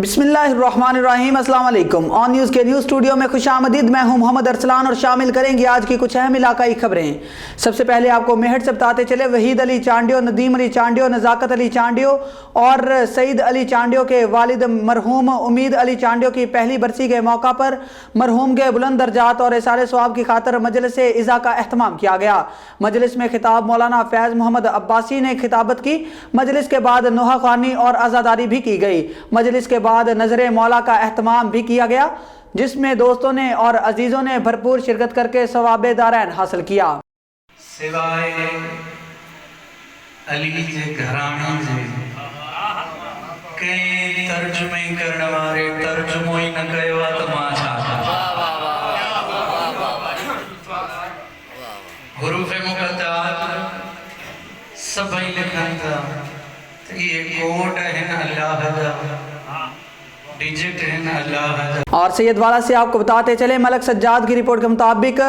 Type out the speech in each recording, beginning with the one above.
बिस्मिल्लाहिर्रहमानिर्रहीम। अस्सलाम वालेकुम। ऑन न्यूज़ के न्यूज़ स्टूडियो में खुशामदीद। मैं हूं मोहम्मद अरसलान और शामिल करेंगे आज की कुछ अहम इलाकाई खबरें। सबसे पहले आपको मेहट से बताते चले, वहीद अली चांडियो, नदीम अली चांडियो, नज़ाकत अली चांडियो और सईद अली चांडियो के वालिद मरहूम उम्मीद अली चांडियो की पहली बरसी के मौका पर मरहूम के बुलंद दर्जात और इसारे सवाब की खातर मजलिस इज़ा का एहतमाम किया गया। मजलिस में खिताब मौलाना फैज़ मोहम्मद अब्बासी ने खिताबत की। मजलिस के बाद नोहा ख़्वानी और आज़ादारी भी की गई। मजलिस के बाद नजर मौला का एहतमाम भी किया गया, जिसमें दोस्तों ने और अजीजों ने भरपूर शिरकत करके सवाबे दारैन हासिल किया। सिवाय अली जे घराणे जे कई तर्जुमे करण वारे तर्जुमो ही न कयो आ त मां छा हुरूफ मुक़द्दरात सभई लिखनि था त इहे कोड आहिनि अल्लाह जा, डिजिट आहिनि अल्लाह जा। और सैयदवाला से आपको बताते चले, मलक सज्जाद की रिपोर्ट के मुताबिक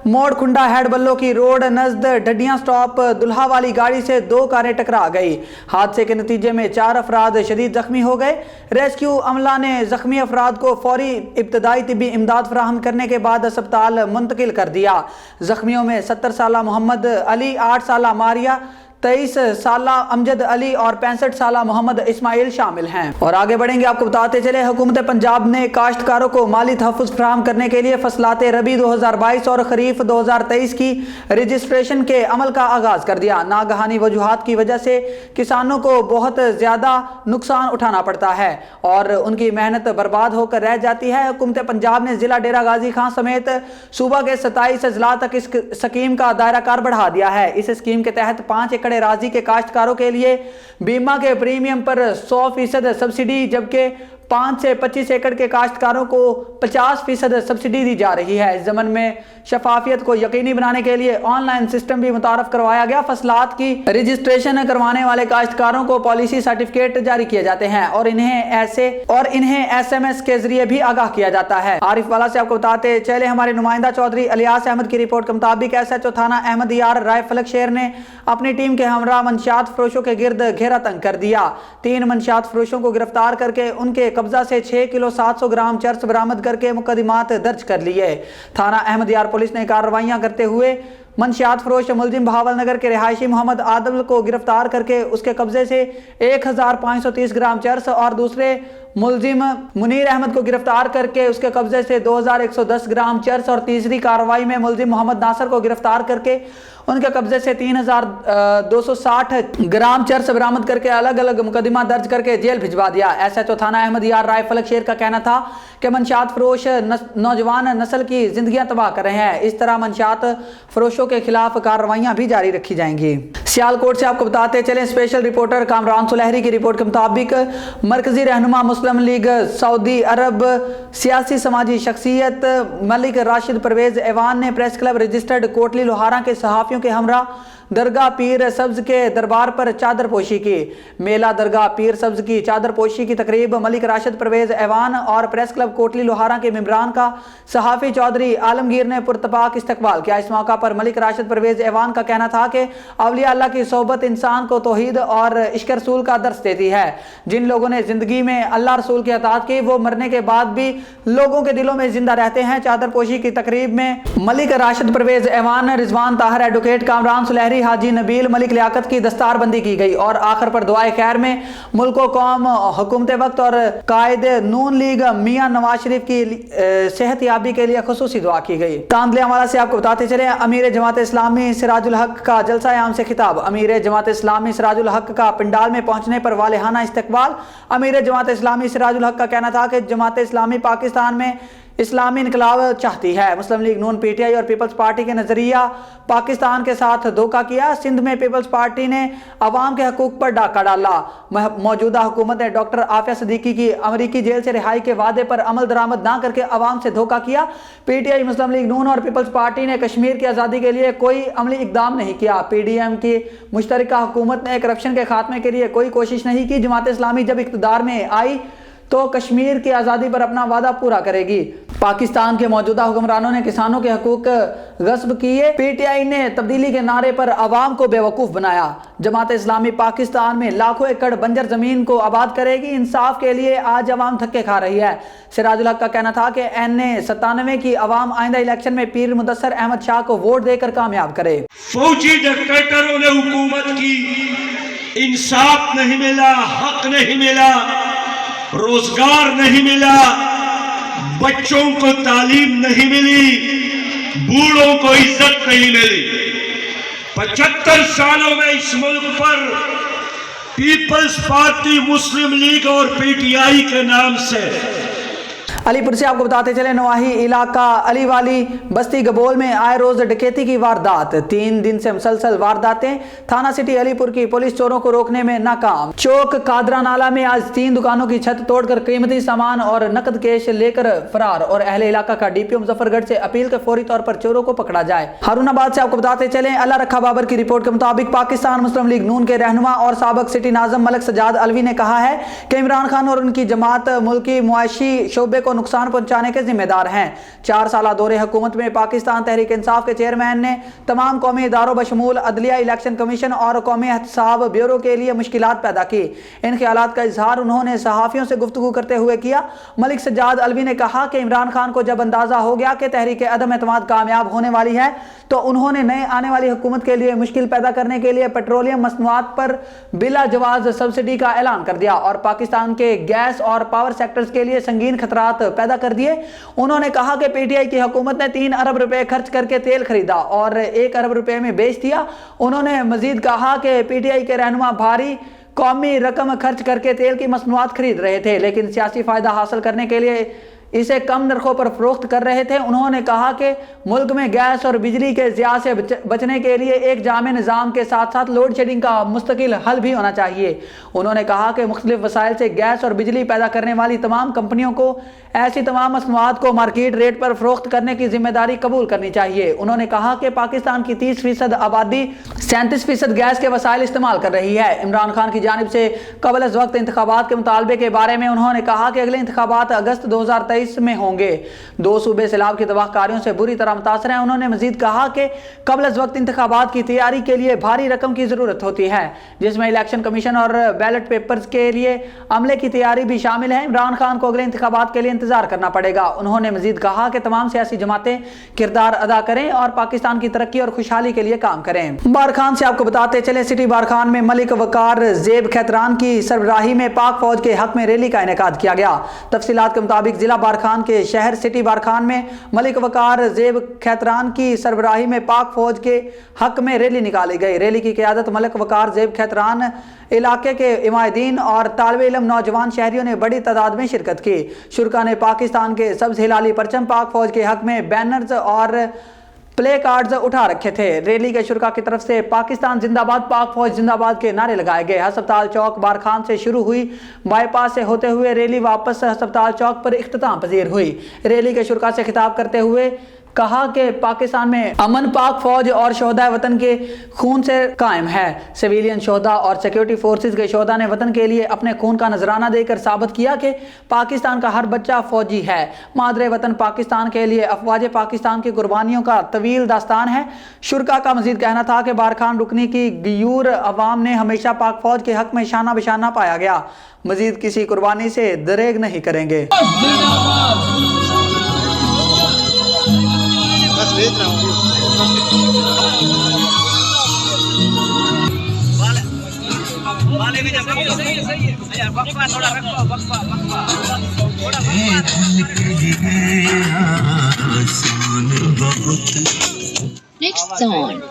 मोड़ खुंडा हेड बल्लो की रोड नजद ढडियां स्टॉप दुल्हा वाली गाड़ी से दो कारें टकरा गई। हादसे के नतीजे में 4 अफराद शदीद जख्मी हो गए। रेस्क्यू अमला ने जख्मी अफराद को फौरी इब्तदाई तिब्बी इमदाद फराहम करने के बाद अस्पताल मुंतकिल कर दिया। जख्मियों में 70 साला मोहम्मद अली, 8 साला मारिया, 23 साला अमजद अली और 65 साला मोहम्मद इस्माइल शामिल हैं। और आगे बढ़ेंगे, आपको बताते चले, हुकूमत पंजाब ने काश्तकारों को माली तहफ़्फ़ुज़ फराहम करने के लिए फसलात रबी 2022 और खरीफ 2023 की रजिस्ट्रेशन के अमल का आगाज़ कर दिया। नागहानी वजूहात की वजह से किसानों को बहुत ज़्यादा नुकसान उठाना पड़ता है और उनकी मेहनत बर्बाद होकर रह जाती है। हुकूमत पंजाब ने ज़िला डेरा गाजी खां समेत सूबा के 27 अजला तक इस स्कीम का दायरा कार बढ़ा दिया है। इस स्कीम के तहत 5 एकड़ राजी के काश्तकारों के लिए बीमा के प्रीमियम पर 100% सब्सिडी, जबकि 5 से 25 एकड़ के काश्तकारों को 50% सब्सिडी दी जा रही है। इस ज़मन में शफाफियत को यकीनी बनाने के लिए ऑनलाइन सिस्टम भी मुतारफ करवाया गया। फसलात की रजिस्ट्रेशन करवाने वाले काश्तकारों को पॉलिसी सर्टिफिकेट जारी किए जाते हैं और इन्हें SMS के जरिए भी आगाह किया जाता है। आरिफ वाला से आपको बताते चले, हमारे नुमाइंदा चौधरी अलियास अहमद की रिपोर्ट के मुताबिक SHO थाना अहमद यार राय फलक शेर ने अपनी टीम के हमरा मंशियात फरोशों के गिर्द घेरा तंग कर दिया। 3 मंशियात फरोशों को गिरफ्तार करके उनके कब्जा से 6 किलो 700 ग्राम चर्स बरामद करके मुकदमात दर्ज कर लिए। थाना अहमद यार पुलिस ने कार्रवाइयां करते हुए मंशियात फरोश मुलजिम बहावल नगर के रिहायशी मोहम्मद आदल को गिरफ्तार करके उसके कब्जे से 1530 ग्राम चर्स और दूसरे मुलजिम मुनीर अहमद को गिरफ्तार करके उसके कब्जे से 2110 ग्राम चर्स और तीसरी कार्रवाई में मुलजिम मोहम्मद नासर को गिरफ्तार करके उनके कब्जे से 3260 ग्राम चर्स बरामद करके अलग अलग मुकदमा दर्ज करके जेल भिजवा दिया। SHO थाना अहमद यार राय फलक शेर का कहना था कि मंशियात फरोश नौजवान नस्ल की जिंदगियां तबाह कर रहे हैं। इस तरह मंशियात फरोशों के खिलाफ कार्रवाइयां भी जारी रखी जाएंगी। सियालकोट से आपको बताते चलें, स्पेशल रिपोर्टर कामरान सुलहरी की रिपोर्ट के मुताबिक मरकजी रहनुमा मुस्लिम लीग सऊदी अरब सियासी समाजी शख्सियत मलिक राशिद परवेज ऐवान ने press club registered Kotli Lohara के सहाफ़ियों के हमरा दरगाह पीर सब्ज के दरबार पर चादर पोशी की। मेला दरगाह पीर सब्ज की चादर पोशी की तकरीब मलिक राशिद परवेज ऐवान और प्रेस क्लब कोटली लोहारा के मेंबरान का सहाफ़ी चौधरी आलमगीर ने पुरतपाक इस्तकबाल किया। इस मौका पर मलिक राशिद परवेज ऐवान का कहना था कि अवलिया अल्लाह की सोहबत इंसान को तौहीद और इश्क रसूल का दर्स देती है। जिन लोगों ने जिंदगी में अल्लाह रसूल की अताअत की, वो मरने के बाद भी लोगों के दिलों में जिंदा रहते हैं। चादर पोशी की तकरीब में मलिक राशिद परवेज ऐवान, रिजवान ताहर, एडवोकेट कामरान सुलहरी, हाजी नबील मलिक लियाकत की दस्तारबंदी की गई और आखिर पर दुआए खैर में मुल्क व कौम, हुकूमत वक्त और कायद नून लीग मियां नवाज शरीफ की सेहत याबी के लिए खुसूसी दुआ की गई। तांदलियावाला से आपको बताते चले, अमीर जमात इस्लामी सिराजुल हक का जलसा आम से खिताब। अमीर जमात इस्लामी सिराजुल हक का पंडाल में पहुंचने पर वालेहाना इस्तकबाल। अमीर जमात इस्लामी सिराजुल हक का कहना था कि जमात इस्लामी पाकिस्तान में इस्लामी इनकलाब चाहती है। मुस्लिम लीग नून, PTI और पीपल्स पार्टी के नजरिया पाकिस्तान के साथ धोखा किया। सिंध में पीपल्स पार्टी ने अवाम के हकूक पर डाका डाला। मौजूदा हुकूमत ने डॉक्टर आफिया सिद्दीकी की अमरीकी जेल से रिहाई के वादे पर अमल दरामद ना करके अवाम से धोखा किया। PTI, मुस्लिम लीग नून और पीपल्स पार्टी ने कश्मीर की आज़ादी के लिए कोई अमली इकदाम नहीं किया। PDM की मुश्तरका हुकूमत ने करप्शन के खात्मे के लिए कोई कोशिश नहीं की। जमात इस्लामी जब इक़्तिदार में आई तो कश्मीर की आज़ादी पर अपना वादा पूरा करेगी। पाकिस्तान के मौजूदा हुक्मरानों ने किसानों के हकूक गस्ब किए। पीटीआई ने तब्दीली के नारे पर आवाम को बेवकूफ़ बनाया। जमात इस्लामी पाकिस्तान में लाखों एकड़ बंजर ज़मीन को आबाद करेगी। इंसाफ के लिए आज आवाम धक्के खा रही है। सिराजुल हक का कहना था कि NA97 की आवाम आइंदा इलेक्शन में पीर मुदस्सर अहमद शाह को वोट देकर कामयाब करे। फौजी डिक्टेटरों ने हुकूमत की, इंसाफ नहीं मिला, हक नहीं मिला, रोजगार नहीं मिला, बच्चों को तालीम नहीं मिली, बूढ़ों को इज्जत नहीं मिली। 75 सालों में इस मुल्क पर पीपल्स पार्टी, मुस्लिम लीग और पीटीआई के नाम से अलीपुर से आपको बताते चले, नवाही इलाका अली वाली बस्ती गबोल में आए रोज डकैती की वारदात। 3 दिन से मुसलसल वारदातें। थाना सिटी अलीपुर की पुलिस चोरों को रोकने में नाकाम। चौक कादरा नाला में आज 3 दुकानों की छत तोड़कर कीमती सामान और नकद कैश लेकर फरार। और अहले इलाका का डीपीओ मुजफ्फरगढ़ से अपील के फौरी तौर पर चोरों को पकड़ा जाए। हारूनाबाद से आपको बताते चले, अल्लाह रखा बाबर की रिपोर्ट के मुताबिक पाकिस्तान मुस्लिम लीग नून के रहनुमा और साबिक सिटी नाज़म मलिक सज्जाद अलवी ने कहा है कि इमरान खान और उनकी जमात मुल्की मुआशी शोबे को नुकसान पहुंचाने के जिम्मेदार हैं। 4 साल दौरे हुकूमत में पाकिस्तान तहरीक इंसाफ के चेयरमैन ने तमाम कौमी इदारों बशमूल अदलिया, इलेक्शन कमीशन और कौमी एहतसाब ब्यूरो के लिए मुश्किलात पैदा की। इन ख्यालात का इजहार उन्होंने सहाफ़ियों से गुफ्तगू करते हुए किया। मलिक सज्जाद अलवी ने कहा कि इमरान खान को जब अंदाजा हो गया कि तहरीक अदम एतमाद कामयाब होने वाली है तो उन्होंने नए आने वाली हुकूमत के लिए मुश्किल पैदा करने के लिए पेट्रोलियम मसनूआत पर बिला जवाज सब्सिडी का ऐलान कर दिया और पाकिस्तान के गैस और पावर सेक्टर्स के लिए संगीन खतरात पैदा कर दिए। उन्होंने कहा कि पीटीआई की हुकूमत ने 3 अरब रुपए खर्च करके तेल खरीदा और 1 अरब रुपए में बेच दिया। उन्होंने मजीद कहा कि पीटीआई के रहनुमा भारी कौमी रकम खर्च करके तेल की मसनूआत खरीद रहे थे, लेकिन सियासी फायदा हासिल करने के लिए इसे कम नरखों पर फरोख्त कर रहे थे। उन्होंने कहा कि मुल्क में गैस और बिजली के ज़िया से बचने के लिए एक जामे निज़ाम के साथ साथ लोड शेडिंग का मुस्तकिल हल भी होना चाहिए। उन्होंने कहा कि मुख्तलिफ वसाइल से गैस और बिजली पैदा करने वाली तमाम कंपनियों को ऐसी तमाम मसनूआत को मार्केट रेट पर फरोख्त करने की जिम्मेदारी कबूल करनी चाहिए। उन्होंने कहा कि पाकिस्तान की 30% आबादी 37% गैस के वसाइल इस्तेमाल कर रही है। इमरान खान की जानिब से क़ब्ल अज़ वक्त इंतखाबात के मुतालबे के बारे में उन्होंने कहा कि अगले इंतखाबात अगस्त 2023 में होंगे। 2 सूबे सैलाब की तबाहकारियों से बुरी तरह मुतासर हैं। उन्होंने मजीद कहा कि क़ब्ल अज़ वक्त इंतखाबात की तैयारी के लिए भारी रकम की ज़रूरत होती है, जिसमें इलेक्शन कमीशन और बैलेट पेपर्स के लिए अमले की तैयारी भी शामिल है। इमरान खान को अगले इंतखाबात के लिए इंतजार करना पड़ेगा। उन्होंने मजीद कहा कि तमाम सियासी जमातें किरदार अदा करें और पाकिस्तान की तरक्की और खुशहाली के लिए काम करें। बारखान से आपको बताते चले, सिटी बारखान में मलिक वकार ज़ेब खैतरान की सरबराही में पाक फौज के हक में रैली का इनेकाद किया गया। तफसीलात के मुताबिक जिला बारखान के शहर सिटी बारखान में मलिक वकार ज़ेब खैतरान की सरबराही में पाक फौज के हक में रैली निकाली गई। रैली की क़यादत मलिक वकार ज़ेब खैतरान इलाके के इमायदीन और तालिब इल्म नौजवान शहरियों ने बड़ी तादाद में शिरकत की। शुरका ने पाकिस्तान के सब्ज़ हिलाली परचम, पाक फौज के हक में बैनर्स और प्ले कार्ड्स उठा रखे थे। रैली के शुरका की तरफ से पाकिस्तान जिंदाबाद, पाक फौज जिंदाबाद के नारे लगाए गए। हस्पताल चौक बारखान से शुरू हुई बाईपास से होते हुए रैली वापस हस्पताल चौक पर इख्तिताम पजीर हुई। रैली के शुरका से खिताब करते हुए कहा कि पाकिस्तान में अमन पाक फौज और शोहदा वतन के खून से कायम है। सिविलियन शोहदा और सिक्योरिटी फोर्सेस के शोहदा ने वतन के लिए अपने खून का नजराना देकर साबित किया कि पाकिस्तान का हर बच्चा फौजी है। मादरे वतन पाकिस्तान के लिए अफवाज पाकिस्तान की कुर्बानियों का तवील दास्तान है। शुरका का मजीद कहना था कि बारखान रुकनी की गयूर अवाम ने हमेशा पाक फौज के हक में शाना बशाना पाया गया। मजीद किसी कुर्बानी से दरेग नहीं करेंगे। भेज रहा हूँ वाले भी सही है वक्फा थोड़ा रखो वक्फा नेक्स्ट सॉन्ग।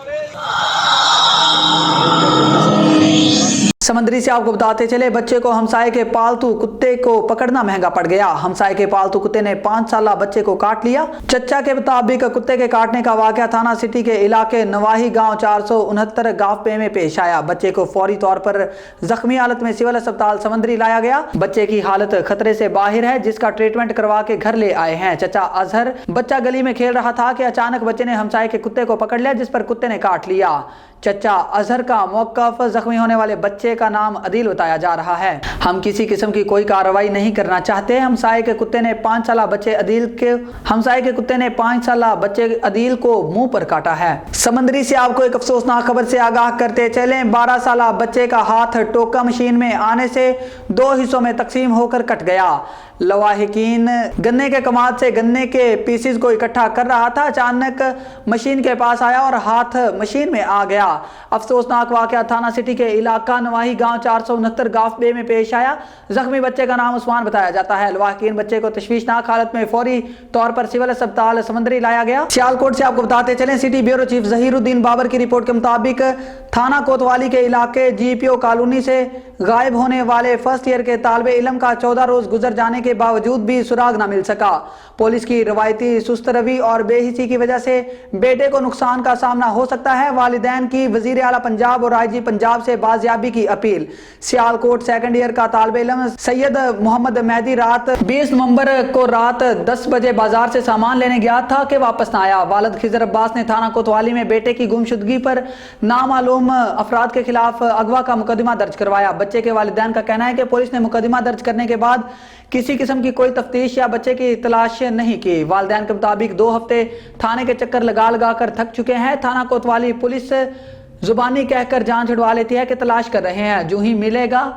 समंदरी से आपको बताते चले, बच्चे को हमसाये के पालतू कुत्ते को पकड़ना महंगा पड़ गया। हमसाये के पालतू कुत्ते ने 5 साल बच्चे को काट लिया। चच्चा के मुताबिक कुत्ते के काटने का वाकया थाना सिटी के इलाके नवाही गांव 469 गांव पे में पेश आया। बच्चे को फौरी तौर पर जख्मी हालत में सिविल अस्पताल समंदरी लाया गया। बच्चे की हालत खतरे से बाहर है, जिसका ट्रीटमेंट करवा के घर ले आए हैं। चचा अजहर बच्चा गली में खेल रहा था कि अचानक बच्चे ने हमसाये के कुत्ते को पकड़ लिया, जिस पर कुत्ते ने काट लिया। چچا اظہر کا موقف، زخمی ہونے والے بچے کا نام عدیل بتایا جا رہا ہے۔ ہم کسی قسم کی کوئی کارروائی نہیں کرنا چاہتے، ہمسائے کے کتے نے 5 سالہ بچے عدیل کو منہ پر کاٹا ہے۔ سمندری سے آپ کو ایک افسوسناک خبر سے آگاہ کرتے چلیں، 12 سالہ بچے کا ہاتھ ٹوکا مشین میں آنے سے 2 حصوں میں تقسیم ہو کر کٹ گیا۔ لواحقین گنے کے کماد سے گنے کے پیسز کو اکٹھا کر رہا تھا، اچانک مشین کے پاس آیا اور ہاتھ مشین میں آ گیا۔ افسوسناک واقعہ تھانہ سٹی کے علاقہ نواحی گاؤں 469 گاف بے میں پیش آیا۔ زخمی بچے کا نام عثمان بتایا جاتا ہے۔ لواحقین بچے کو تشویشناک حالت میں فوری طور پر سول اسپتال سمندری لایا گیا۔ سیالکوٹ سے آپ کو بتاتے چلیں، سٹی بیورو چیف ظہیر الدین بابر کی رپورٹ کے مطابق تھانہ کوتوالی کے علاقے جی پی او کالونی سے غائب ہونے والے فرسٹ ایئر کے طالب علم کا 14 روز گزر جانے کے باوجود بھی سراغ نہ مل سکا۔ پولیس کی روایتی سست روی اور بے حسی کی وجہ سے بیٹے کو نقصان کا سامنا ہو سکتا ہے۔ والدین کی وزیر اعلیٰ پنجاب اور آئی جی پنجاب سے بازیابی کی اپیل۔ سیالکوٹ سیکنڈ ایئر کا طالب علم سید محمد مہدی 20 نومبر کو رات 10 بجے بازار سے سامان لینے گیا تھا کہ واپس نہ آیا۔ والد خضر عباس نے تھانہ کوتوالی میں بیٹے کی گمشدگی پر نامعلوم افراد کے خلاف اغوا کا مقدمہ درج کروایا۔ بچے کے والدین کا کہنا ہے کہ پولیس نے مقدمہ درج کرنے کے بعد کسی قسم کی کوئی تفتیش یا بچے کی تلاش نہیں کی۔ والدین کے مطابق 2 ہفتے تھانے کے چکر لگا کر تھک چکے ہیں۔ تھانہ کوتوالی پولیس زبانی کہہ کر جان چھڑوا لیتی ہے کہ تلاش کر رہے ہیں، جو ہی ملے گا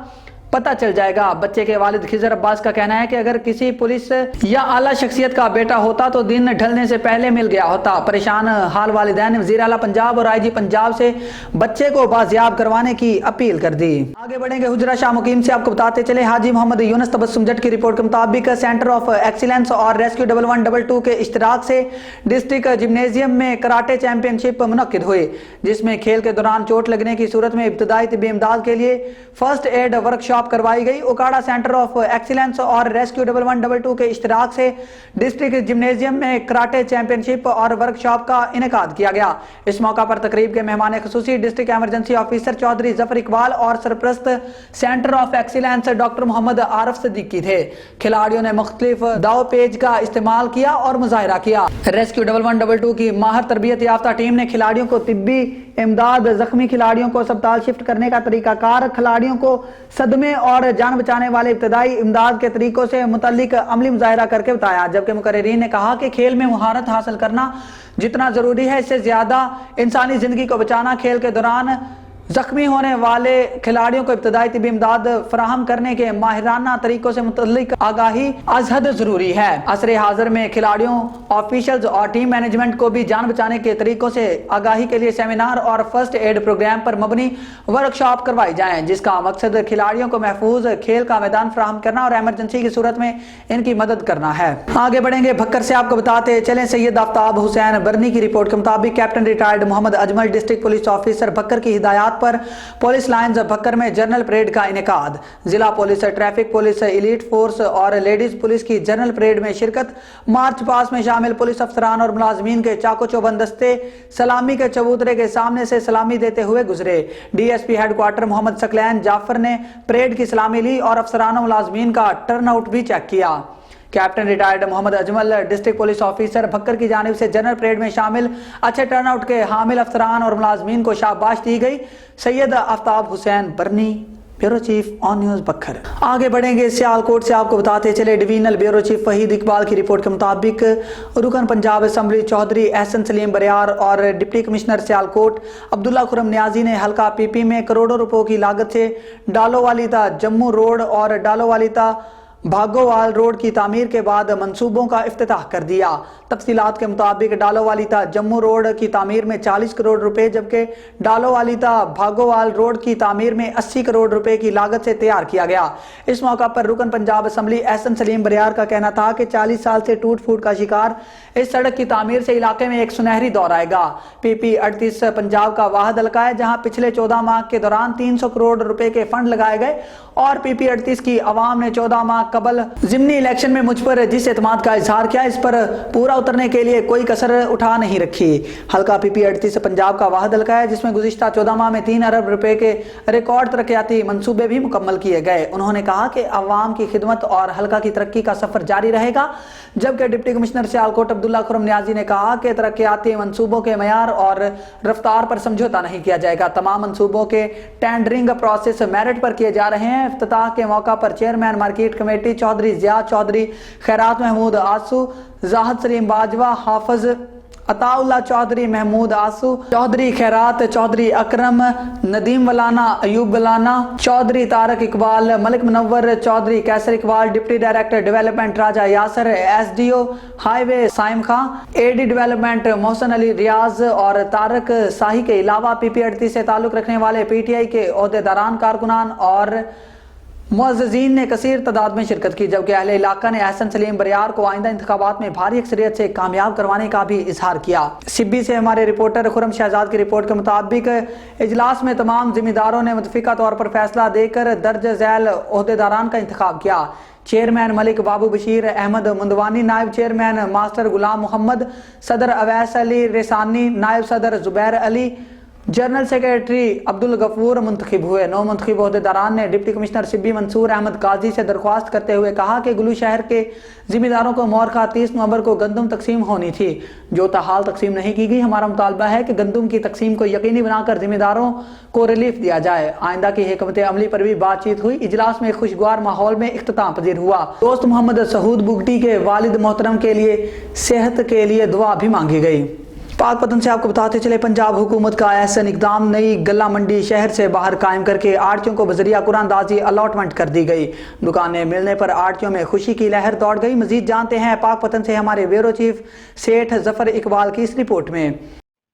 پتہ چل جائے گا۔ بچے کے والد خضر عباس کا کہنا ہے کہ اگر کسی پولیس یا اعلیٰ شخصیت کا بیٹا ہوتا تو دن ڈھلنے سے پہلے مل گیا ہوتا۔ پریشان حال والدین نے وزیر اعلیٰ پنجاب اور آئی جی پنجاب سے بچے کو بازیاب کروانے کی اپیل کر دی۔ آگے بڑھیں گے حجرہ شاہ مقیم سے آپ کو بتاتے چلے، حاجی محمد یونس تبسم جٹ کی رپورٹ کے مطابق سینٹر آف ایکسیلنس اور ریسکیو 1122 کے اشتراک سے ڈسٹرکٹ جمنیزیم میں کراٹے چیمپئن شپ منعقد ہوئی، جس میں کھیل کے دوران چوٹ لگنے کی صورت میں ابتدائی طبی امداد کے لیے فرسٹ ایڈ ورکشاپ کروائی گئی۔ اوکاڑا سینٹر آف ایکسیلنس اور ریسکیو 1122 کے اشتراک سے ڈسٹرکٹ جمنیزیم میں کراٹے چیمپئن شپ اور ورکشاپ کا انعقاد کیا گیا۔ اس موقع پر تقریب کے مہمان خصوصی ڈسٹرکٹ ایمرجنسی آفیسر چودھری ظفر اقبال اور سرپرست سینٹر آف ایکسیلنس ڈاکٹر محمد عارف صدیقی تھے۔ کھلاڑیوں نے مختلف داؤ پیج کا استعمال کیا اور مظاہرہ کیا۔ ریسکیو 1122 کی ماہر تربیت یافتہ ٹیم نے کھلاڑیوں کو طبی امداد، زخمی کھلاڑیوں کو اسپتال شفٹ کرنے کا طریقہ کار، کھلاڑیوں کو صدمے اور جان بچانے والے ابتدائی امداد کے طریقوں سے متعلق عملی مظاہرہ کر کے بتایا، جبکہ مقررین نے کہا کہ کھیل میں مہارت حاصل کرنا جتنا ضروری ہے، اس سے زیادہ انسانی زندگی کو بچانا کھیل کے دوران زخمی ہونے والے کھلاڑیوں کو ابتدائی طبی امداد فراہم کرنے کے ماہرانہ طریقوں سے متعلق آگاہی از حد ضروری ہے۔ عصر حاضر میں کھلاڑیوں، آفیشلز اور ٹیم مینجمنٹ کو بھی جان بچانے کے طریقوں سے آگاہی کے لیے سیمینار اور فرسٹ ایڈ پروگرام پر مبنی ورکشاپ کروائی جائیں، جس کا مقصد کھلاڑیوں کو محفوظ کھیل کا میدان فراہم کرنا اور ایمرجنسی کی صورت میں ان کی مدد کرنا ہے۔ آگے بڑھیں گے بھکر سے آپ کو بتاتے چلیں، سید آفتاب حسین برنی کی رپورٹ کے مطابق captain retired Muhammad Ajmal district police officer Bhakkar کی ہدایات پر پولیس لائنز بھکر میں جنرل پریڈ کا انعقاد۔ ضلع police, traffic police, elite force اور لیڈیز پولیس کی جنرل پریڈ میں شرکت۔ مارچ پاس میں شامل پولیس افسران اور ملازمین کے چاقو چوبند دستے سلامی کے چبوترے کے سامنے سے سلامی دیتے ہوئے گزرے۔ D S P headquarter Muhammad Saqlain Jafar نے پریڈ کی سلامی لی اور افسران و ملازمین کا ٹرن آؤٹ بھی چیک کیا۔ Captain retired Muhammad Ajmal district police officer Bhakkar کی جانب سے جنرل پریڈ میں شامل اچھے ٹرن آؤٹ کے حامل افسران اور ملازمین کو شاباش دی گئی۔ Syed Aftab Hussain Barni, bureau chief On News Bhakkar. آگے بڑھیں گے سیالکوٹ سے آپ کو بتاتے چلے، divisional bureau chief Waheed Iqbal کی رپورٹ کے مطابق رکن پنجاب اسمبلی چودھری احسن سلیم بریار اور ڈپٹی کمشنر سیالکوٹ عبداللہ خرم نیازی نے حلقہ پی پی میں کروڑوں روپوں کی لاگت سے ڈالو والی تا جموں روڈ اور ڈالو والی تا بھاگووال روڈ کی تعمیر کے بعد منصوبوں کا افتتاح کر دیا۔ تفصیلات کے مطابق ڈالو والی تا جموں روڈ کی تعمیر میں 40 کروڑ روپے، جبکہ ڈالو والی تا بھاگووال روڈ کی تعمیر میں 80 کروڑ روپے کی لاگت سے تیار کیا گیا۔ اس موقع پر رکن پنجاب اسمبلی احسن سلیم بریار کا کہنا تھا کہ 40 سال سے ٹوٹ پھوٹ کا شکار اس سڑک کی تعمیر سے علاقے میں ایک سنہری دور آئے گا۔ پی پی 38 پنجاب کا واحد حلقہ ہے جہاں پچھلے 14 ماہ کے دوران 300 کروڑ روپے کے فنڈ لگائے گئے اور پی پی 38 کی عوام نے 14 ماہ माकबल ज़िमनी इलेक्शन में मुझ पर जिस एतमाद का इजहार किया, इस पर पूरा उतरने के लिए कोई कसर उठा नहीं रखी। हल्का PP 38 पंजाब का वाहिद हल्का है जिसमें गुज़िश्ता 14 माह में 3 अरब रुपए के रिकॉर्ड तरक्याती मंसूबे भी मुकम्मल किए गए। उन्होंने कहा कि अवाम की खिदमत और हल्का की तरक्की का सफ़र जारी रहेगा। जबकि डिप्टी कमिश्नर सियालकोट अब्दुल्ला खुरम नियाजी ने कहा कि तरक्याती मंसूबों के मयार और रफ्तार पर समझौता नहीं किया जाएगा। तमाम मंसूबों के टेंडरिंग प्रोसेस मेरिट पर किए जा रहे हैं। इफ्तिताह के मौका पर chairman market committee Chaudhry Zia Chaudhry, Khairat Mahmood आसू, जाहिद सलीम बाजवा, हाफिज अताउल्ला चौधरी, महमूद आसू चौधरी, खैरात चौधरी, अकरम, नदीम वलाना, अयूब वलाना चौधरी, तारक इकबाल, मलिक मुनव्वर चौधरी, कैसर इकबाल, डिप्टी डायरेक्टर डेवलपमेंट राजा यासर, SDO हाईवे साइम खां, AD डेवलपमेंट मोहसन अली रियाज और तारक शाही के अलावा PP 38 से ताल्लुक़ रखने वाले PTI के ओहदेदारान, कारकुनान और मुअज़्ज़िज़ीन ने कसीर तादाद में शिरकत की। जबकि अहले इलाका ने एहसन सलीम बरियार को आइंदा इंतखाबात में भारी अक्सरियत से कामयाब करवाने का भी इजहार किया। सिब्बी से हमारे रिपोर्टर खुरम शहजाद की रिपोर्ट के मुताबिक इजलास में तमाम जिम्मेदारों ने मुतफ़िका तौर पर फैसला देकर दर्ज झैल ओहदेदारान का इंतखाब किया। चेयरमैन मलिक बाबू बशीर अहमद मुंदवानी, नायब चेयरमैन मास्टर गुलाम मोहम्मद, सदर अवैस अली रेसानी, नायब सदर जुबैर अली, जनरल सेक्रेटरी अब्दुल गफूर मुंतखब हुए। 9 मुंतखब ओहदेदारान ने डिप्टी कमिश्नर सिब्बी मंसूर अहमद काजी से दरख्वास्त करते हुए कहा कि गुलू शहर के जिम्मेदारों को मौरखा 30 नवंबर को गंदम तकसीम होनी थी, जो ताहाल तकसीम नहीं की गई। हमारा मुतालबा है कि गंदम की तकसीम को यकीनी बनाकर जिम्मेदारों को रिलीफ दिया जाए। आइंदा की हिकमत अमली पर भी बातचीत हुई। इजलास में खुशगवार माहौल में इख्तिताम पजीर हुआ। दोस्त मोहम्मद सहूद बुगटी के वालिद मोहतरम के लिए सेहत के लिए दुआ भी मांगी गई। पाकपतन से आपको बताते चले, पंजाब हुकूमत का एहसन इकदाम, नई गला मंडी शहर से बाहर कायम करके आड़तियों को बजरिया कुरानदाजी अलॉटमेंट कर दी गई। दुकानें मिलने पर आड़तियों में खुशी की लहर दौड़ गई। मजीद जानते हैं पाकपतन से हमारे ब्यूरो चीफ सेठ जफर इकबाल की इस रिपोर्ट में।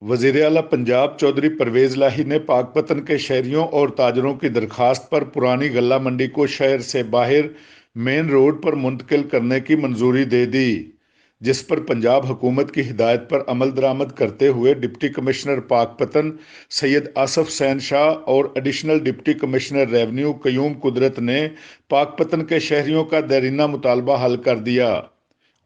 वज़ीर आला पंजाब चौधरी परवेज़ लाही ने पाकपतन के शहरियों और ताजरों की दरखास्त पर पुरानी गला मंडी को शहर से बाहर मेन रोड पर मुंतकिल करने की मंजूरी दे दी, जिस पर पंजाब हुकूमत की हिदायत पर अमल दरामद करते हुए डिप्टी कमिश्नर पाकपतन सैयद आसफ सैन शाह और additional deputy commissioner revenue Qayyum Qudrat ने पाकपतन के शहरियों का देरीना मुतालबा हल कर दिया।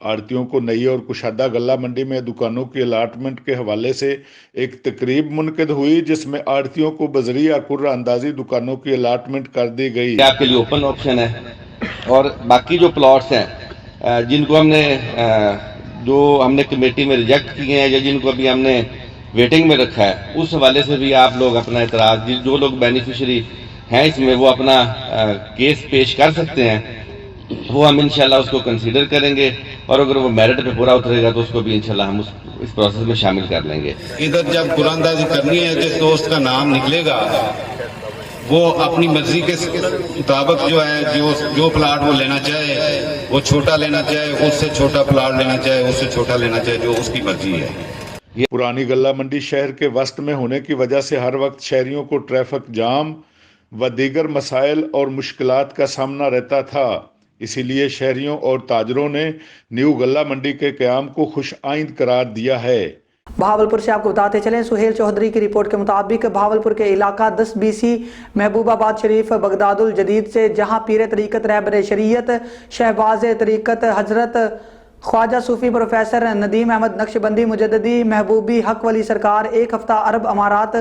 आड़तियों को नई और कुशादा गला मंडी में दुकानों की अलाटमेंट के हवाले से एक तकरीब मुनक़िद हुई, जिसमें आड़तियों को बजरिया कुर्रा अंदाजी दुकानों की अलाटमेंट कर दी गई। आपके लिए ओपन ऑप्शन है और बाकी जो प्लॉट्स हैं जिनको हमने कमेटी में रिजेक्ट किए हैं या जिनको अभी हमने वेटिंग में रखा है, उस हवाले से भी आप लोग अपना एतराज़, जो लोग बेनिफिशरी हैं इसमें, वो अपना केस पेश कर सकते हैं। वो हम इंशाल्लाह उसको कंसीडर करेंगे और अगर वो मेरिट पे पूरा उतरेगा तो उसको भी इंशाल्लाह हम इस प्रोसेस में शामिल कर लेंगे। इधर जब कुरानदाजी करनी है, जिस दोस्त का नाम निकलेगा वो अपनी मर्जी के मुताबिक जो है जो प्लाट वो लेना चाहे, वो छोटा लेना चाहे, उससे छोटा प्लाट लेना चाहे, उससे छोटा लेना चाहे, जो उसकी मर्जी है। पुरानी गला मंडी शहर के वस्त में होने की वजह से हर वक्त शहरियों को ट्रैफिक जाम व दीगर मसाइल और मुश्किलात का सामना रहता था। इसीलिए शहरियों और ताजरों ने न्यू गला मंडी के क़याम को खुश आइंद करार दिया है। बहावलपुर से आपको बताते चलें, सुहेल चौधरी की रिपोर्ट के मुताबिक बहावलपुर के इलाका 10 BC महबूबाबाद शरीफ बगदादुल जदीद से, जहां पीर तरीक़त रहबर शरीयत शहबाज तरीक़त हजरत ख्वाजा सूफी प्रोफेसर नदीम अहमद नक्शबंदी मुजद्दिदी महबूबी हक वली सरकार 1 हफ्ता अरब अमारात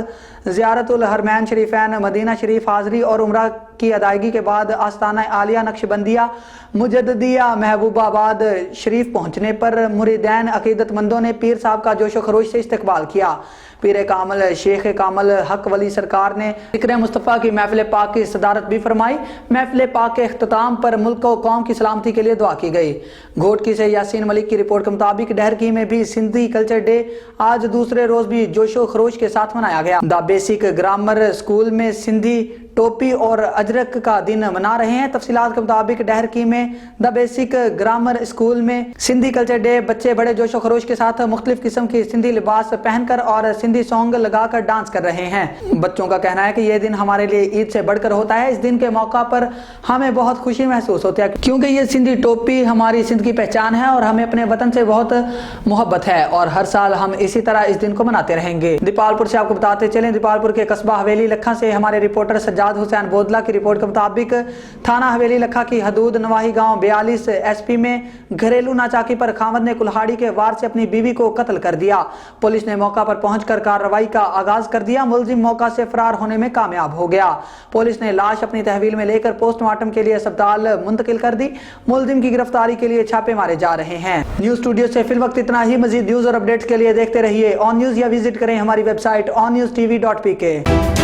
ज़ियारतुल हरमैन शरीफैन मदीना शरीफ हाज़री और उम्रा की अदायगी के बाद आस्ताना आलिया नक्शबंदिया मुजद्दिया महबूबाबाद शरीफ पहुंचने पर मुरीदैन अकीदतमंदों ने पीर साहब का जोशो खरोश से इस्तकबाल किया। पीर कामल शेख कामल हक वली सरकार ने ज़िक्र मुस्तफ़ा की महफिल पाक की सदारत भी फरमाई। महफिल पाक के अख्ताम पर मुल्क और कौम की सलामती के लिए दुआ की गई। घोटकी से यासीन मलिक की रिपोर्ट के मुताबिक डहरकी में भी सिंधी कल्चर डे आज दूसरे रोज भी जोशो खरोश के साथ मनाया गया। द बेसिक ग्रामर स्कूल में सिंधी टोपी और अजरक का दिन मना रहे हैं। तफसीलात के मुताबिक डहरकी में द बेसिक ग्रामर स्कूल में सिंधी कल्चर डे बच्चे बड़े जोशो खरोश के साथ मुख्तलिफ किस्म की सिंधी लिबास पहनकर और सिंधी सॉन्ग लगाकर डांस कर रहे हैं। बच्चों का कहना है कि यह दिन हमारे लिए ईद से बढ़कर होता है। इस दिन के मौका पर हमें बहुत खुशी महसूस होती है, क्योंकि ये सिंधी टोपी हमारी सिंध की पहचान है और हमें अपने वतन से बहुत मोहब्बत है और हर साल हम इसी तरह इस दिन को मनाते रहेंगे। दीपालपुर से आपको बताते चलें, दीपालपुर के कस्बा हवेली लखा से हमारे रिपोर्टर सज्जाद सज्जाद हुसैन बोदला की रिपोर्ट के मुताबिक थाना हवेली लखा की हदूद नवाही गांव 42 SP में घरेलू नाचाकी पर खामद ने कुल्हाड़ी के वार से अपनी बीवी को कत्ल कर दिया। पुलिस ने मौका पर पहुंचकर कार्रवाई का आगाज कर दिया। मुलजिम मौका से फरार होने में कामयाब हो गया। पुलिस ने लाश अपनी तहवील में लेकर पोस्टमार्टम के लिए अस्पताल मुंतकिल कर दी। मुलजिम की गिरफ्तारी के लिए छापे मारे जा रहे हैं। न्यूज स्टूडियो से फिल वक्त इतना ही। मजीद न्यूज और अपडेट्स के लिए देखते रहिए ऑन न्यूज या विजिट करें हमारी वेबसाइट onNewsTV.pk।